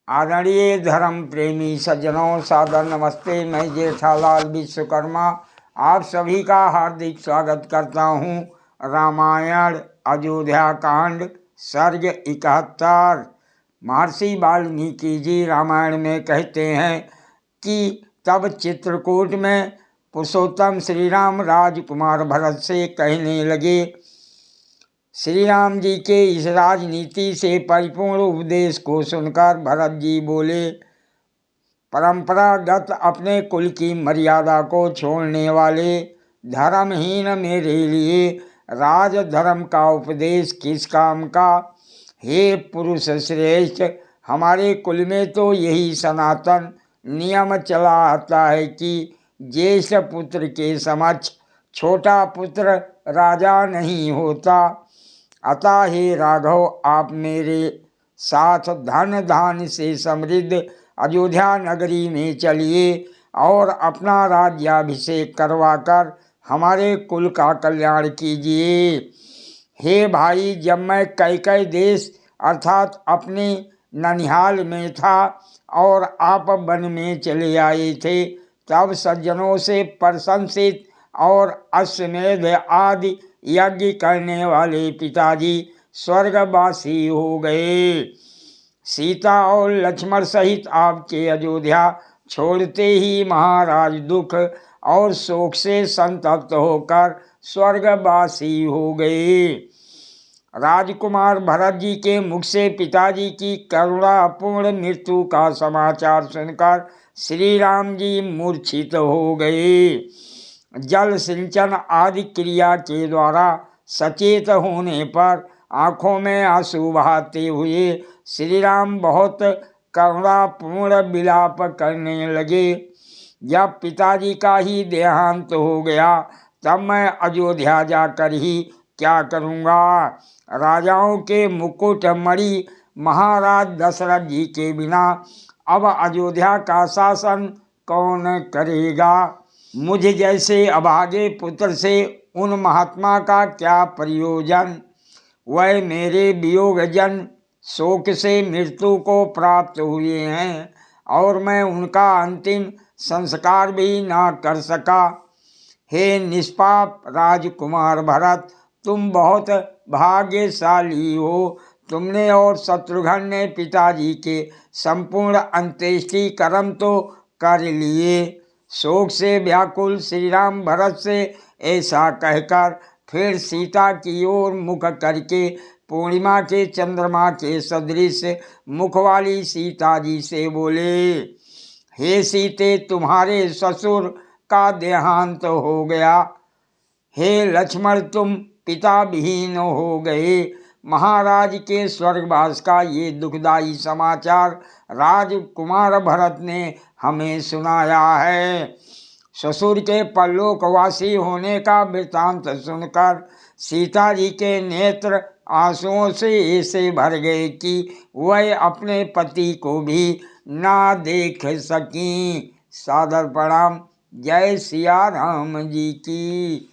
आदरणीय धर्म प्रेमी सज्जनों, सादर नमस्ते। मैं जेठालाल विश्वकर्मा आप सभी का हार्दिक स्वागत करता हूँ। रामायण अयोध्या कांड सर्ग 71। महर्षि वाल्मीकि जी रामायण में कहते हैं कि तब चित्रकूट में पुरुषोत्तम श्री राम राजकुमार भरत से कहने लगे। श्री राम जी के इस राजनीति से परिपूर्ण उपदेश को सुनकर भरत जी बोले, परंपरागत अपने कुल की मर्यादा को छोड़ने वाले धर्महीन मेरे लिए राज धर्म का उपदेश किस काम का। हे पुरुष श्रेष्ठ, हमारे कुल में तो यही सनातन नियम चला आता है कि ज्येष्ठ पुत्र के समक्ष छोटा पुत्र राजा नहीं होता। अतः हे राघव, आप मेरे साथ धन धान से समृद्ध अयोध्या नगरी में चलिए और अपना राज्याभिषेक करवाकर हमारे कुल का कल्याण कीजिए। हे भाई, जब मैं कैकई देश अर्थात अपने ननिहाल में था और आप वन में चले आए थे, तब सज्जनों से प्रशंसित और अश्वमेध आदि यज्ञ करने वाले पिताजी स्वर्गवासी हो गए। सीता और लक्ष्मण सहित आपके अयोध्या छोड़ते ही महाराज दुख और शोक से संतप्त होकर स्वर्गवासी हो गए। राजकुमार भरत जी के मुख से पिताजी की करुणापूर्ण मृत्यु का समाचार सुनकर श्री राम जी मूर्छित हो गए। जल सिंचन आदि क्रिया के द्वारा सचेत होने पर आँखों में आंसू बहाते हुए श्री राम बहुत करुणापूर्ण विलाप करने लगे। जब पिताजी का ही देहांत हो गया, तब मैं अयोध्या जाकर ही क्या करूँगा। राजाओं के मुकुट मणि महाराज दशरथ जी के बिना अब अयोध्या का शासन कौन करेगा। मुझ जैसे अभागे पुत्र से उन महात्मा का क्या प्रयोजन। वह मेरे वियोगजन शोक से मृत्यु को प्राप्त हुए हैं और मैं उनका अंतिम संस्कार भी ना कर सका। हे निष्पाप राजकुमार भरत, तुम बहुत भाग्यशाली हो। तुमने और शत्रुघ्न ने पिताजी के संपूर्ण अंत्येष्टि कर्म तो कर लिए। शोक से व्याकुल श्री राम भरत से ऐसा कहकर फिर सीता की ओर मुख करके पूर्णिमा के चंद्रमा के सदृश मुख वाली सीता जी से बोले, हे सीते, तुम्हारे ससुर का देहांत हो गया। हे लक्ष्मण, तुम पिता विहीन हो गए। महाराज के स्वर्गवास का ये दुखदायी समाचार राजकुमार भरत ने हमें सुनाया है। ससुर के परलोकवासी होने का वृतांत सुनकर सीता जी के नेत्र आंसुओं से ऐसे भर गए कि वह अपने पति को भी ना देख सकीं। सादर प्रणाम। जय सिया राम जी की।